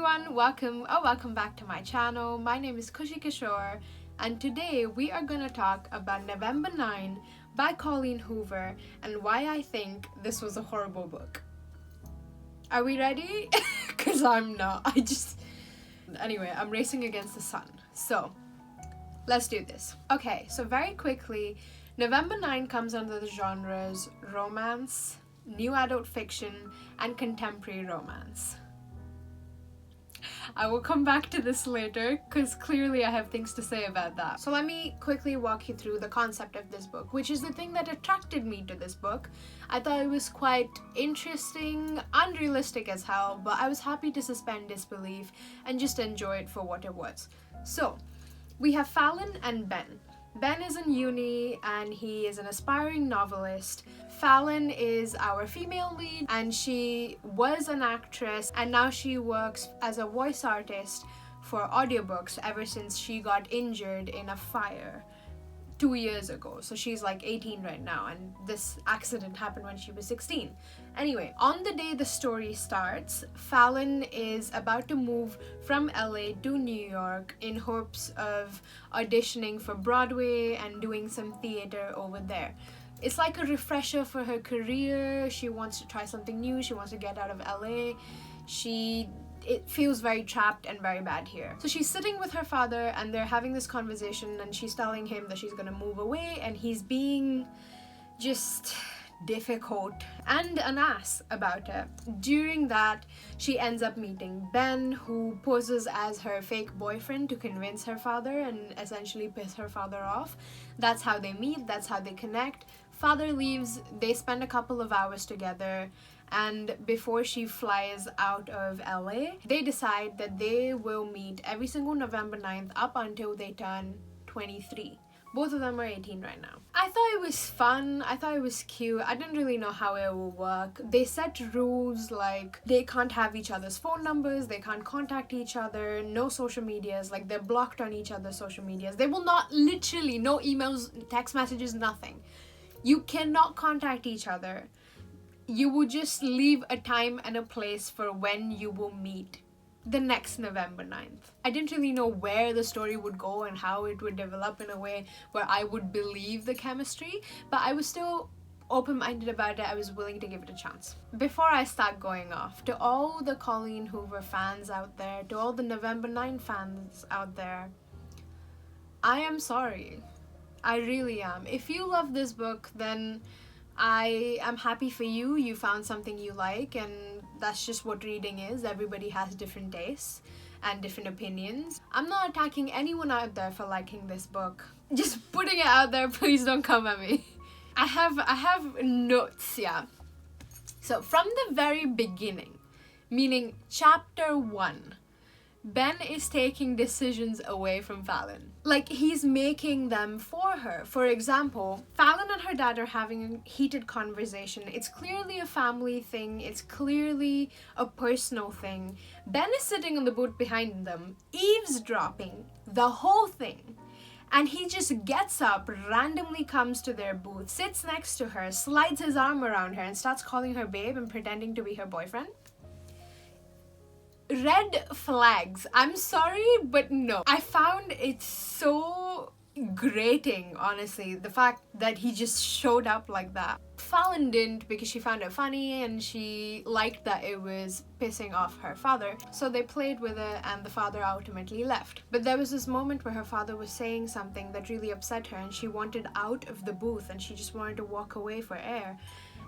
everyone, welcome back to my channel. My name is Khushi Kishore, and today we are gonna talk about November 9 by Colleen Hoover and why I think this was a horrible book. Are we ready? Because I'm not. Anyway, I'm racing against the sun. So, let's do this. Okay, so very quickly, November 9 comes under the genres romance, new adult fiction, and contemporary romance. I will come back to this later because clearly I have things to say about that. So let me quickly walk you through the concept of this book, which is the thing that attracted me to this book. I thought it was quite interesting, unrealistic as hell, but I was happy to suspend disbelief and just enjoy it for what it was. So, we have Fallon and Ben. Ben is in uni and he is an aspiring novelist. Fallon is our female lead and she was an actress and now she works as a voice artist for audiobooks ever since she got injured in a fire 2 years ago. So she's like 18 right now and this accident happened when she was 16. Anyway, on the day the story starts, Fallon is about to move from LA to New York in hopes of auditioning for Broadway and doing some theater over there. It's like a refresher for her career. She wants to try something new. She wants to get out of LA. It feels very trapped and very bad here. So she's sitting with her father and they're having this conversation and she's telling him that she's gonna move away and he's being just difficult and an ass about it. During that, she ends up meeting Ben, who poses as her fake boyfriend to convince her father and essentially piss her father off. That's how they meet, that's how they connect. Father leaves, they spend a couple of hours together, and before she flies out of LA, they decide that they will meet every single November 9th up until they turn 23. Both of them are 18 right now. I thought it was fun, I thought it was cute, I didn't really know how it will work. They set rules like they can't have each other's phone numbers, they can't contact each other, no social medias, like they're blocked on each other's social medias. They will not, literally, no emails, text messages, nothing. You cannot contact each other. You will just leave a time and a place for when you will meet the next November 9th. I didn't really know where the story would go and how it would develop in a way where I would believe the chemistry, but I was still open-minded about it. I was willing to give it a chance. Before I start going off, to all the Colleen Hoover fans out there, to all the November 9 fans out there, I am sorry. I really am. If you love this book, then I am happy for you. You found something you like, and that's just what reading is. Everybody has different tastes and different opinions. I'm not attacking anyone out there for liking this book. Just putting it out there, please don't come at me. I have notes, yeah. So from the very beginning, meaning chapter 1, Ben is taking decisions away from Fallon. Like, he's making them for her. For example, Fallon and her dad are having a heated conversation. It's clearly a family thing. It's clearly a personal thing. Ben is sitting on the boat behind them, eavesdropping the whole thing. And he just gets up, randomly comes to their booth, sits next to her, slides his arm around her, and starts calling her babe and pretending to be her boyfriend. Red flags. I'm sorry, but no. I found it so grating, honestly, the fact that he just showed up like that. Fallon didn't, because she found it funny and she liked that it was pissing off her father. So they played with it and the father ultimately left. But there was this moment where her father was saying something that really upset her and she wanted out of the booth and she just wanted to walk away for air.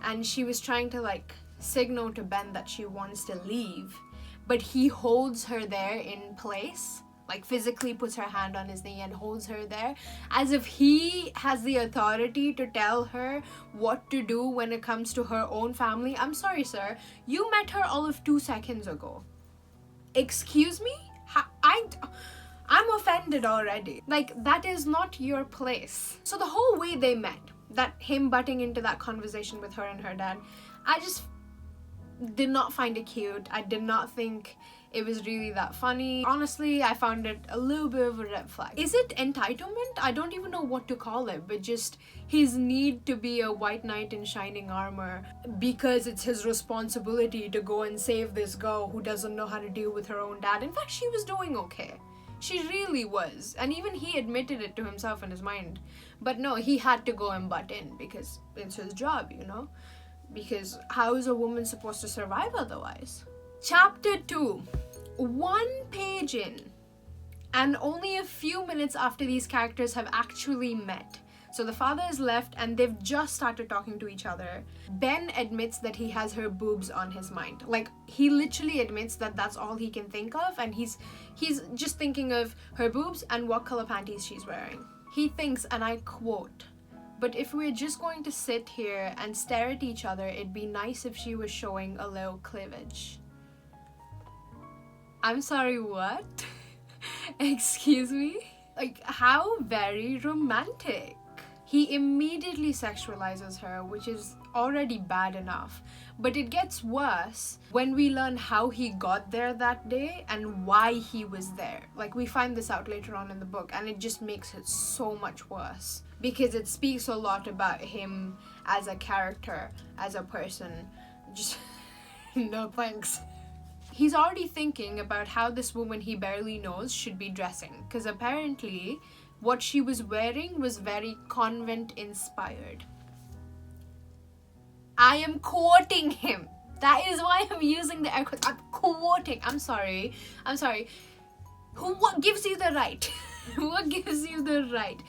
And she was trying to like signal to Ben that she wants to leave. But he holds her there in place, like physically puts her hand on his knee and holds her there, as if he has the authority to tell her what to do when it comes to her own family. I'm sorry, sir. You met her all of 2 seconds ago. Excuse me? I'm offended already. Like, that is not your place. So the whole way they met, that him butting into that conversation with her and her dad, I just did not find it cute. I did not think it was really that funny. Honestly, I found it a little bit of a red flag. Is it entitlement? I don't even know what to call it, but just his need to be a white knight in shining armor because it's his responsibility to go and save this girl who doesn't know how to deal with her own dad. In fact, she was doing okay. She really was. And even he admitted it to himself in his mind. But no, he had to go and butt in because it's his job, you know? Because how is a woman supposed to survive otherwise? Chapter 2. 1 page in, and only a few minutes after these characters have actually met. So the father is left and they've just started talking to each other. Ben admits that he has her boobs on his mind. Like, he literally admits that that's all he can think of, and he's just thinking of her boobs and what color panties she's wearing. He thinks, and I quote, "But if we're just going to sit here and stare at each other, it'd be nice if she was showing a little cleavage." I'm sorry, what? Excuse me? Like, how very romantic. He immediately sexualizes her, which is already bad enough. But it gets worse when we learn how he got there that day and why he was there. Like, we find this out later on in the book, and it just makes it so much worse. Because it speaks a lot about him as a character, as a person. Just, no thanks. He's already thinking about how this woman he barely knows should be dressing, because apparently what she was wearing was very convent-inspired. I am quoting him. That is why I'm using the air quotes. I'm quoting. I'm sorry. What gives you the right? What gives you the right?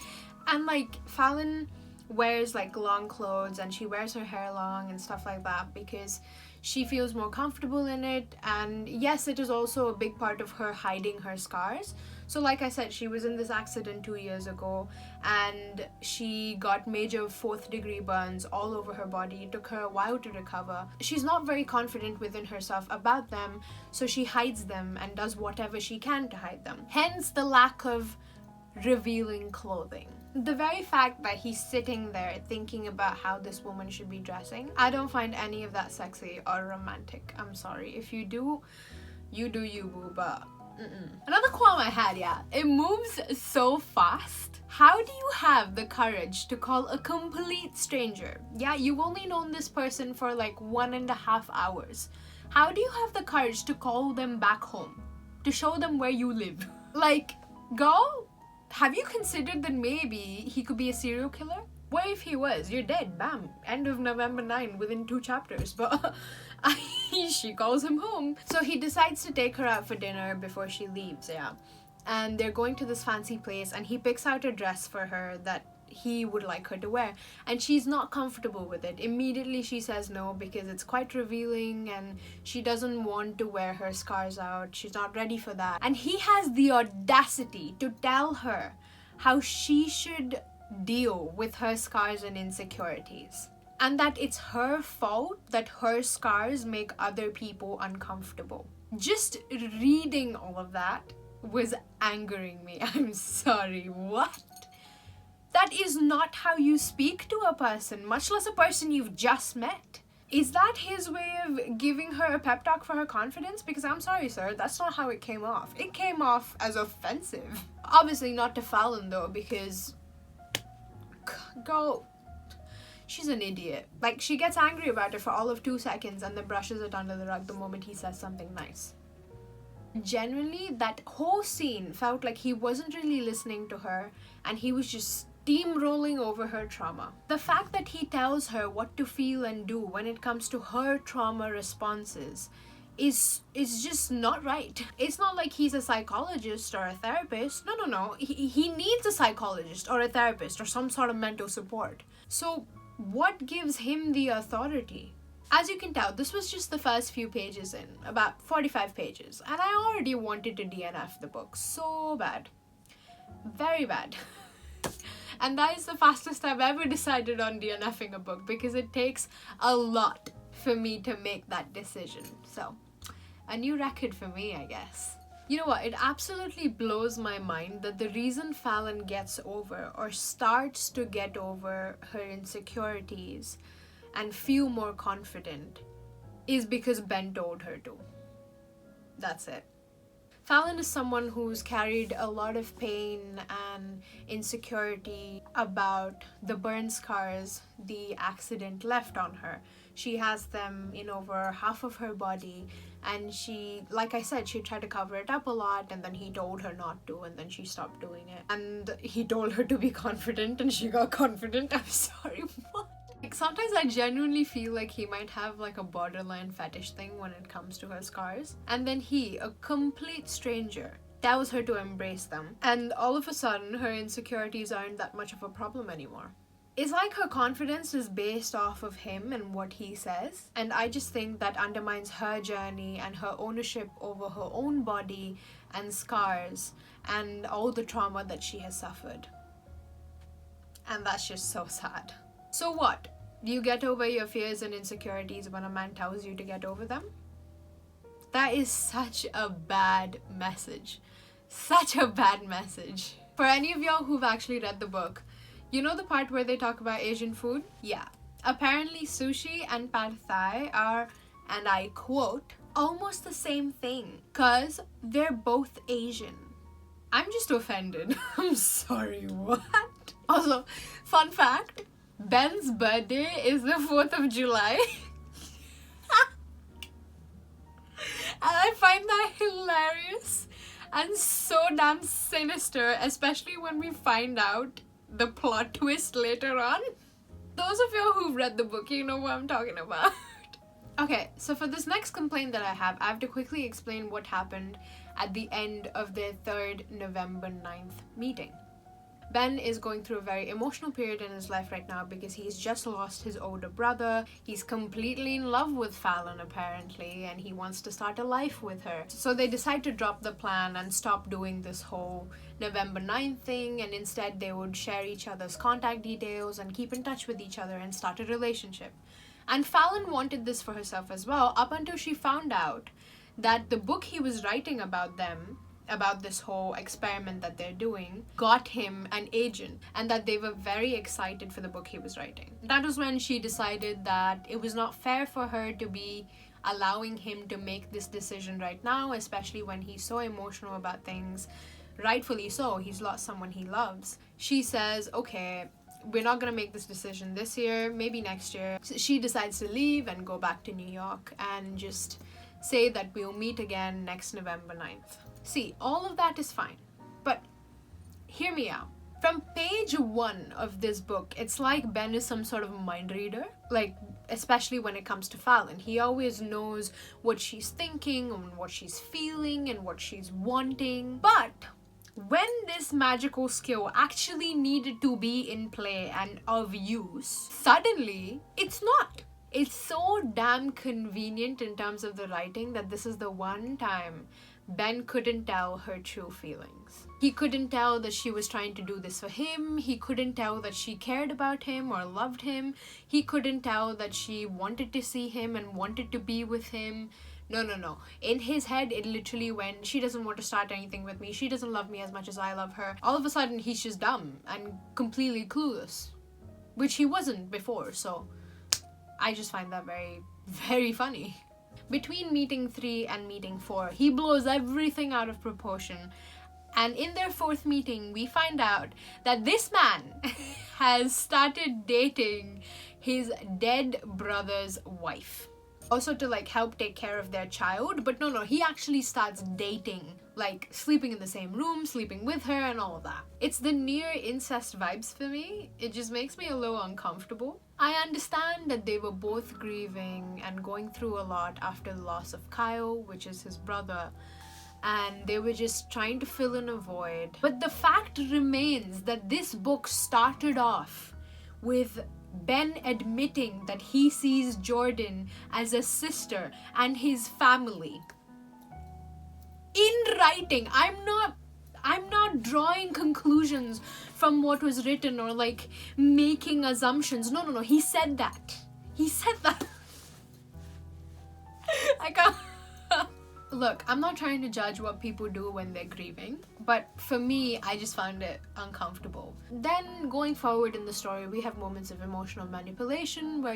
And like, Fallon wears like long clothes and she wears her hair long and stuff like that because she feels more comfortable in it. And yes, it is also a big part of her hiding her scars. So like I said, she was in this accident 2 years ago and she got major 4th degree burns all over her body. It took her a while to recover. She's not very confident within herself about them, so she hides them and does whatever she can to hide them. Hence the lack of revealing clothing. The very fact that he's sitting there thinking about how this woman should be dressing, I don't find any of that sexy or romantic. I'm sorry. If you do, you do you, boo, but Another qualm I had, it moves so fast. How do you have the courage to call a complete stranger? Yeah, you've only known this person for like 1.5 hours. How do you have the courage to call them back home? To show them where you live? Like, girl, have you considered that maybe he could be a serial killer? What if he was? You're dead. Bam. End of November 9 within 2 chapters. But she calls him home. So he decides to take her out for dinner before she leaves, and they're going to this fancy place and he picks out a dress for her that he would like her to wear, and she's not comfortable with it. Immediately she says no because it's quite revealing and she doesn't want to wear her scars out. She's not ready for that. And he has the audacity to tell her how she should deal with her scars and insecurities, and that it's her fault that her scars make other people uncomfortable. Just reading all of that was angering me. I'm sorry, what? That is not how you speak to a person, much less a person you've just met. Is that his way of giving her a pep talk for her confidence? Because I'm sorry, sir, that's not how it came off. It came off as offensive. Obviously not to Fallon though, because girl, she's an idiot. Like, she gets angry about it for all of 2 seconds and then brushes it under the rug the moment he says something nice. Genuinely, that whole scene felt like he wasn't really listening to her and he was just steamrolling over her trauma. The fact that he tells her what to feel and do when it comes to her trauma responses is just not right. It's not like he's a psychologist or a therapist. No. He needs a psychologist or a therapist or some sort of mental support. So what gives him the authority? As you can tell, this was just the first few pages in, about 45 pages, and I already wanted to DNF the book so bad. Very bad. And that is the fastest I've ever decided on DNFing a book, because it takes a lot for me to make that decision. So, a new record for me, I guess. You know what, it absolutely blows my mind that the reason Fallon gets over or starts to get over her insecurities and feel more confident is because Ben told her to. That's it. Fallon is someone who's carried a lot of pain and insecurity about the burn scars the accident left on her. She has them in over half of her body, and she, like I said, she tried to cover it up a lot, and then he told her not to, and then she stopped doing it. And he told her to be confident, and she got confident. I'm sorry, what? Like, sometimes I genuinely feel like he might have like a borderline fetish thing when it comes to her scars. And then he, a complete stranger, tells her to embrace them. And all of a sudden, her insecurities aren't that much of a problem anymore. It's like her confidence is based off of him and what he says. And I just think that undermines her journey and her ownership over her own body and scars and all the trauma that she has suffered. And that's just so sad. So what? You get over your fears and insecurities when a man tells you to get over them? That is such a bad message. Such a bad message. For any of y'all who've actually read the book, you know the part where they talk about Asian food? Yeah. Apparently sushi and pad thai are, and I quote, almost the same thing, cause they're both Asian. I'm just offended. I'm sorry, what? Also, fun fact, Ben's birthday is the 4th of July. And I find that hilarious and so damn sinister, especially when we find out the plot twist later on. Those of you who've read the book, you know what I'm talking about. Okay, so for this next complaint that I have to quickly explain what happened at the end of their 3rd November 9th meeting. Ben is going through a very emotional period in his life right now because he's just lost his older brother. He's completely in love with Fallon apparently, and he wants to start a life with her. So they decide to drop the plan and stop doing this whole November 9th thing, and instead they would share each other's contact details and keep in touch with each other and start a relationship. And Fallon wanted this for herself as well, up until she found out that the book he was writing about them, about this whole experiment that they're doing, got him an agent, and that they were very excited for the book he was writing. That was when she decided that it was not fair for her to be allowing him to make this decision right now, especially when he's so emotional about things. Rightfully so, he's lost someone he loves. She says, okay, we're not gonna make this decision this year, maybe next year. So she decides to leave and go back to New York and just say that we'll meet again next November 9th. See, all of that is fine, but hear me out. From page 1 of this book, it's like Ben is some sort of mind reader, like especially when it comes to Fallon. He always knows what she's thinking and what she's feeling and what she's wanting. But when this magical skill actually needed to be in play and of use, suddenly it's not. It's so damn convenient in terms of the writing that this is the one time Ben couldn't tell her true feelings. He couldn't tell that she was trying to do this for him. He couldn't tell that she cared about him or loved him. He couldn't tell that she wanted to see him and wanted to be with him. No. In his head, it literally went, she doesn't want to start anything with me. She doesn't love me as much as I love her. All of a sudden, he's just dumb and completely clueless, which he wasn't before, so I just find that very, very funny. Between meeting 3 and meeting 4, he blows everything out of proportion. And in their 4th meeting, we find out that this man has started dating his dead brother's wife. Also to like help take care of their child, but no, he actually starts dating, like sleeping in the same room, sleeping with her and all of that. It's the near incest vibes for me. It just makes me a little uncomfortable. I understand that they were both grieving and going through a lot after the loss of Kyle, which is his brother, and they were just trying to fill in a void. But the fact remains that this book started off with Ben admitting that he sees Jordan as a sister and his family. In writing, I'm not drawing conclusions from what was written or like making assumptions. No. He said that. I can't. Look, I'm not trying to judge what people do when they're grieving, but for me, I just found it uncomfortable. Then going forward in the story, we have moments of emotional manipulation where,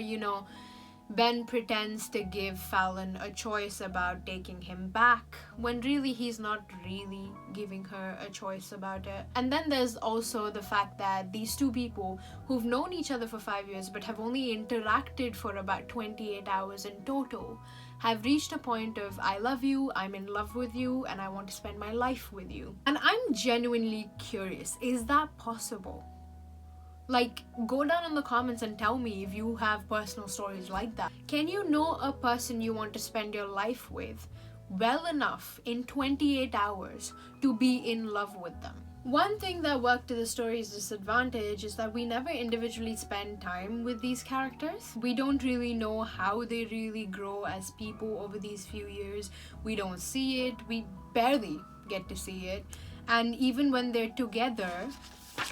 Ben pretends to give Fallon a choice about taking him back, when really he's not really giving her a choice about it. And then there's also the fact that these two people who've known each other for 5 years but have only interacted for about 28 hours in total have reached a point of, I love you, I'm in love with you, and I want to spend my life with you. And I'm genuinely curious, is that possible? Like, go down in the comments and tell me if you have personal stories like that. Can you know a person you want to spend your life with well enough in 28 hours to be in love with them? One thing that worked to the story's disadvantage is that we never individually spend time with these characters. We don't really know how they really grow as people over these few years. We don't see it. We barely get to see it. And even when they're together,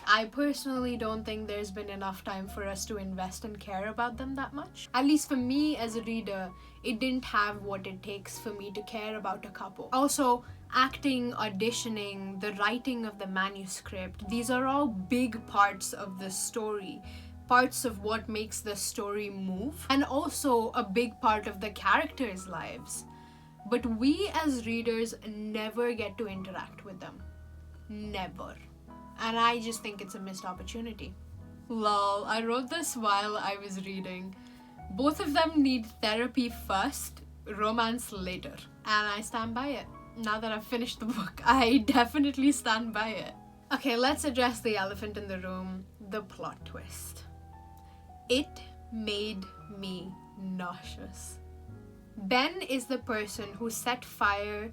I personally don't think there's been enough time for us to invest and care about them that much. At least for me as a reader, it didn't have what it takes for me to care about a couple. Also, acting, auditioning, the writing of the manuscript, these are all big parts of the story. Parts of what makes the story move, and also a big part of the characters' lives. But we as readers never get to interact with them. Never. And I just think it's a missed opportunity. Lol, I wrote this while I was reading. Both of them need therapy first, romance later. And I stand by it. Now that I've finished the book, I definitely stand by it. Okay, let's address the elephant in the room, the plot twist. It made me nauseous. Ben is the person who set fire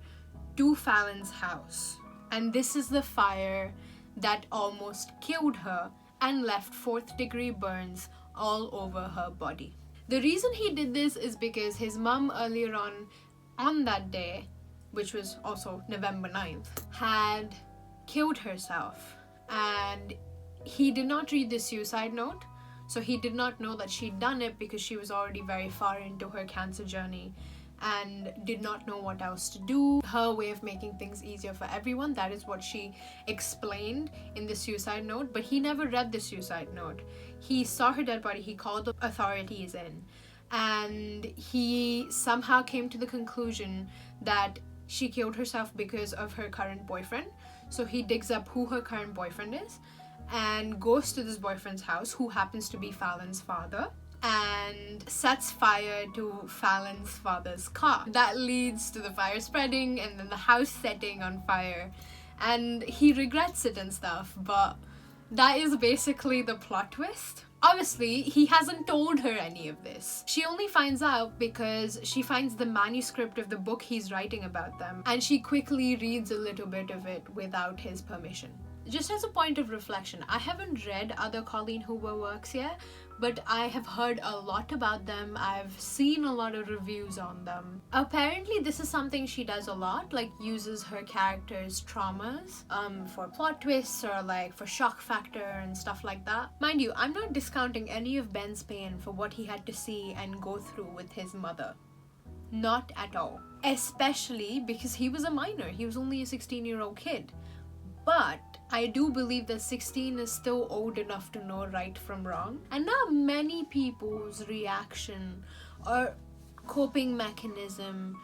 to Fallon's house. And this is the fire that almost killed her and left 4th-degree burns all over her body. The reason he did this is because his mum earlier on that day, which was also November 9th, had killed herself. And he did not read the suicide note, so he did not know that she'd done it because she was already very far into her cancer journey and did not know what else to do. Her way of making things easier for everyone, that is what she explained in the suicide note, but he never read the suicide note. He saw her dead body, he called the authorities in, and he somehow came to the conclusion that she killed herself because of her current boyfriend. So he digs up who her current boyfriend is and goes to this boyfriend's house, who happens to be Fallon's father, and sets fire to Fallon's father's car. That leads to the fire spreading and then the house setting on fire. And he regrets it and stuff, but that is basically the plot twist. Obviously, he hasn't told her any of this. She only finds out because she finds the manuscript of the book he's writing about them, and she quickly reads a little bit of it without his permission. Just as a point of reflection, I haven't read other Colleen Hoover works yet, but I have heard a lot about them. I've seen a lot of reviews on them. Apparently this is something she does a lot, like uses her characters' traumas for plot twists or like for shock factor and stuff like that. Mind you, I'm not discounting any of Ben's pain for what he had to see and go through with his mother. Not at all. Especially because he was a minor. He was only a 16-year-old kid. But I do believe that 16 is still old enough to know right from wrong. And not many people's reaction or coping mechanism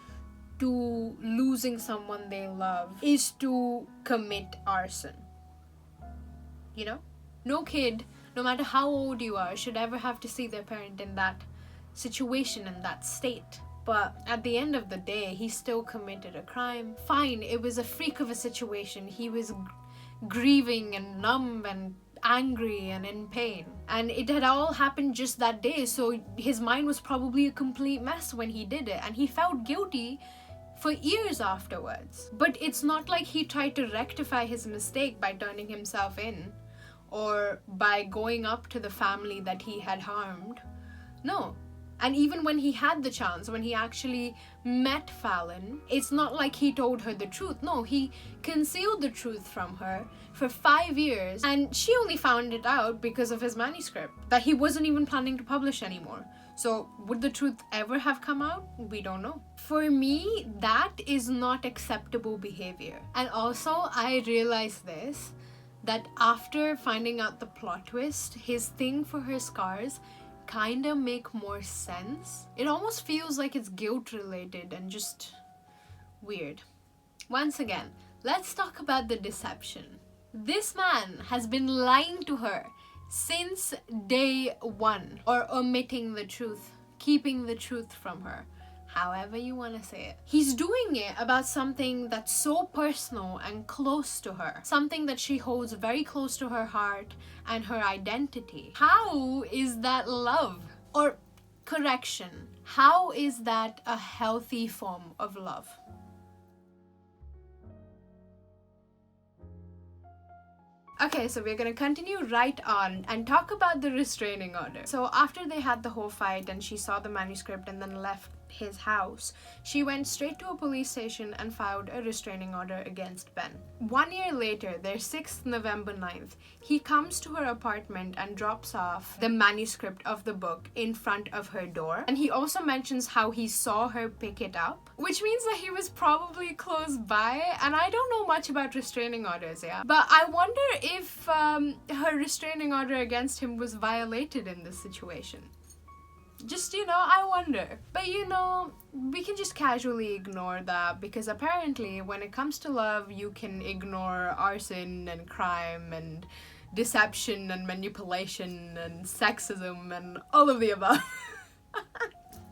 to losing someone they love is to commit arson. You know? No kid, no matter how old you are, should ever have to see their parent in that situation, in that state. But at the end of the day, he still committed a crime. Fine, it was a freak of a situation. He was grieving and numb and angry and in pain. And it had all happened just that day, so his mind was probably a complete mess when he did it. And he felt guilty for years afterwards. But it's not like he tried to rectify his mistake by turning himself in or by going up to the family that he had harmed. No. And even when he had the chance, when he actually met Fallon, it's not like he told her the truth. No, he concealed the truth from her for 5 years, and she only found it out because of his manuscript that he wasn't even planning to publish anymore. So would the truth ever have come out? We don't know. For me, that is not acceptable behavior. And also, I realized this, that after finding out the plot twist, his thing for her scars kind of make more sense. It almost feels like it's guilt related and just weird. Once again, let's talk about the deception. This man has been lying to her since day one, or omitting the truth, keeping the truth from her, however you want to say it. He's doing it about something that's so personal and close to her, something that she holds very close to her heart and her identity. How is that love? Or correction, how is that a healthy form of love? Okay, so we're gonna continue right on and talk about the restraining order. So after they had the whole fight and she saw the manuscript and then left his house, she went straight to a police station and filed a restraining order against Ben. 1 year later, their 6th November 9th, he comes to her apartment and drops off the manuscript of the book in front of her door. And he also mentions how he saw her pick it up, which means that he was probably close by. And I don't know much about restraining orders, yeah? But I wonder if her restraining order against him was violated in this situation. Just, I wonder. But we can just casually ignore that, because apparently when it comes to love, you can ignore arson and crime and deception and manipulation and sexism and all of the above.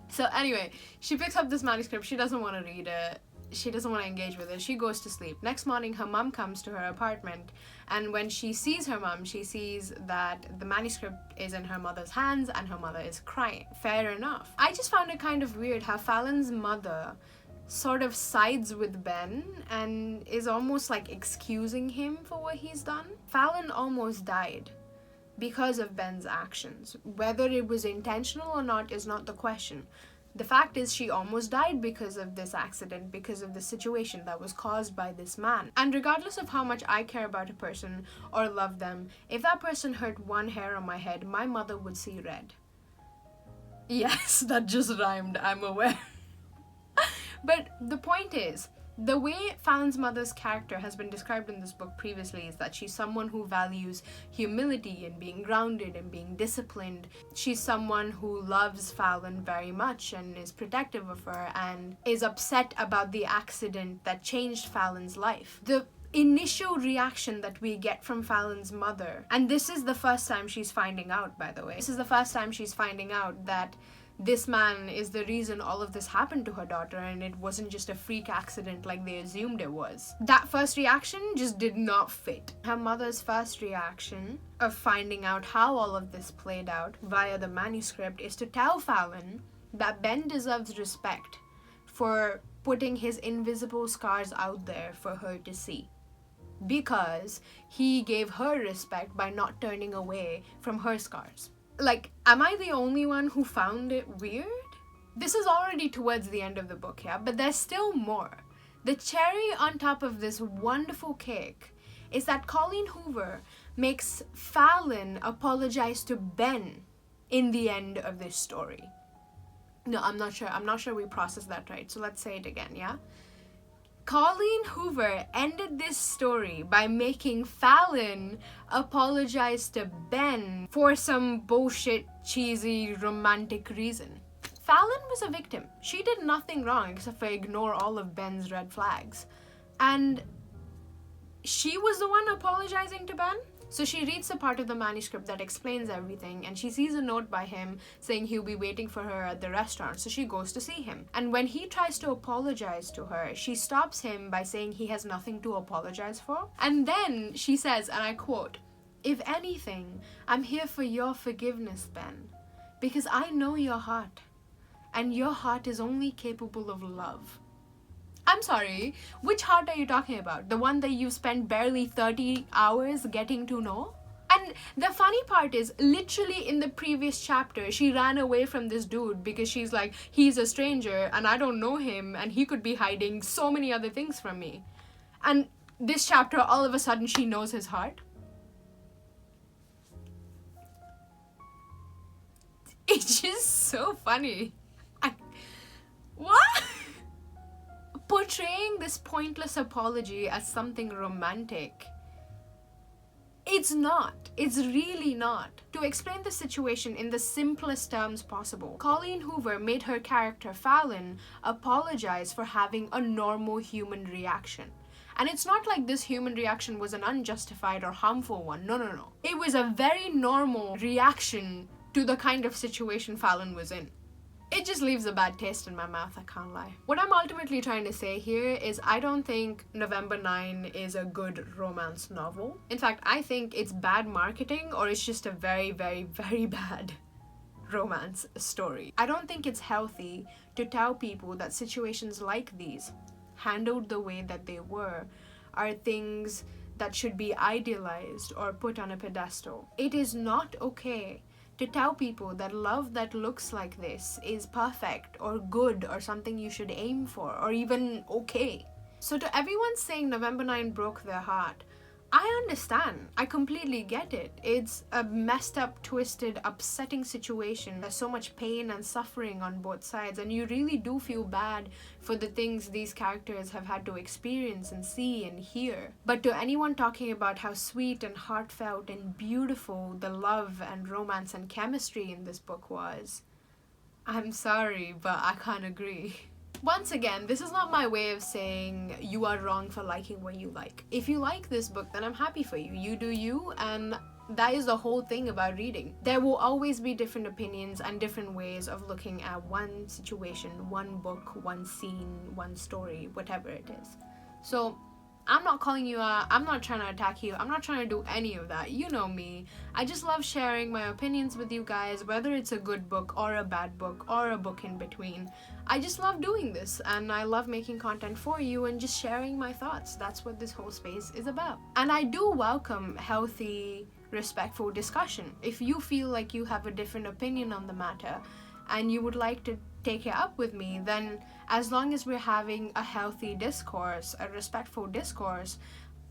So anyway, she picks up this manuscript. She doesn't want to read it. She doesn't want to engage with it. She goes to sleep. Next morning, her mom comes to her apartment, and when she sees her mom, she sees that the manuscript is in her mother's hands and her mother is crying. Fair enough. I just found it kind of weird how Fallon's mother sort of sides with Ben and is almost like excusing him for what he's done. Fallon almost died because of Ben's actions. Whether it was intentional or not is not the question. The fact is, she almost died because of this accident, because of the situation that was caused by this man. And regardless of how much I care about a person or love them, if that person hurt one hair on my head, my mother would see red. Yes, that just rhymed, I'm aware. But the point is, the way Fallon's mother's character has been described in this book previously is that she's someone who values humility and being grounded and being disciplined. She's someone who loves Fallon very much and is protective of her and is upset about the accident that changed Fallon's life. The initial reaction that we get from Fallon's mother, and this is the first time she's finding out, by the way. This is the first time she's finding out that this man is the reason all of this happened to her daughter, and it wasn't just a freak accident like they assumed it was. That first reaction just did not fit. Her mother's first reaction of finding out how all of this played out via the manuscript is to tell Fallon that Ben deserves respect for putting his invisible scars out there for her to see, because he gave her respect by not turning away from her scars. Like, am I the only one who found it weird? This is already towards the end of the book, yeah, but there's still more. The cherry on top of this wonderful cake is that Colleen Hoover makes Fallon apologize to Ben in the end of this story. No, I'm not sure we processed that right, so let's say it again, yeah? Colleen Hoover ended this story by making Fallon apologize to Ben for some bullshit, cheesy, romantic reason. Fallon was a victim. She did nothing wrong except for ignore all of Ben's red flags. And she was the one apologizing to Ben? So she reads the part of the manuscript that explains everything, and she sees a note by him saying he'll be waiting for her at the restaurant, so she goes to see him. And when he tries to apologize to her, she stops him by saying he has nothing to apologize for. And then she says, and I quote, "If anything, I'm here for your forgiveness, Ben, because I know your heart, and your heart is only capable of love." I'm sorry, which heart are you talking about? The one that you spent barely 30 hours getting to know? And the funny part is, literally in the previous chapter, she ran away from this dude because she's like, he's a stranger and I don't know him and he could be hiding so many other things from me. And this chapter, all of a sudden, she knows his heart. It's just so funny. What? Portraying this pointless apology as something romantic It's not. It's really not. To explain the situation in the simplest terms possible, Colleen Hoover made her character Fallon apologize for having a normal human reaction. And it's not like this human reaction was an unjustified or harmful one. No, no, no. It was a very normal reaction to the kind of situation Fallon was in. It just leaves a bad taste in my mouth, I can't lie. What I'm ultimately trying to say here is I don't think November 9 is a good romance novel. In fact, I think it's bad marketing, or it's just a very, very, very bad romance story. I don't think it's healthy to tell people that situations like these, handled the way that they were, are things that should be idealized or put on a pedestal. It is not okay to tell people that love that looks like this is perfect or good or something you should aim for or even okay. So to everyone saying November 9 broke their heart, I understand. I completely get it. It's a messed up, twisted, upsetting situation. There's so much pain and suffering on both sides, and you really do feel bad for the things these characters have had to experience and see and hear. But to anyone talking about how sweet and heartfelt and beautiful the love and romance and chemistry in this book was, I'm sorry, but I can't agree. Once again, this is not my way of saying you are wrong for liking what you like. If you like this book, then I'm happy for you. You do you, and that is the whole thing about reading. There will always be different opinions and different ways of looking at one situation, one book, one scene, one story, whatever it is. So I'm not calling you out, I'm not trying to attack you, I'm not trying to do any of that. You know me. I just love sharing my opinions with you guys, whether it's a good book or a bad book or a book in between. I just love doing this, and I love making content for you and just sharing my thoughts. That's what this whole space is about. And I do welcome healthy, respectful discussion. If you feel like you have a different opinion on the matter and you would like to take it up with me, then as long as we're having a healthy discourse, a respectful discourse,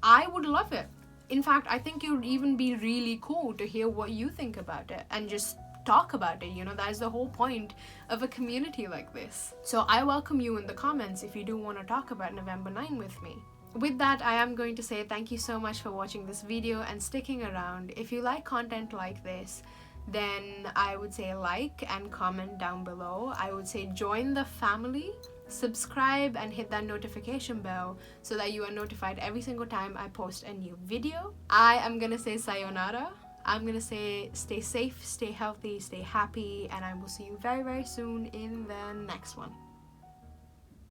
I would love it. In fact, I think it would even be really cool to hear what you think about it and just talk about it. You know, that is the whole point of a community like this. So I welcome you in the comments if you do want to talk about November 9 with me. With that, I am going to say thank you so much for watching this video and sticking around. If you like content like this, then I would say like and comment down below. I would say join the family, subscribe and hit that notification bell so that you are notified every single time I post a new video. I am gonna say sayonara. I'm gonna say stay safe, stay healthy, stay happy, and I will see you very, very soon in the next one.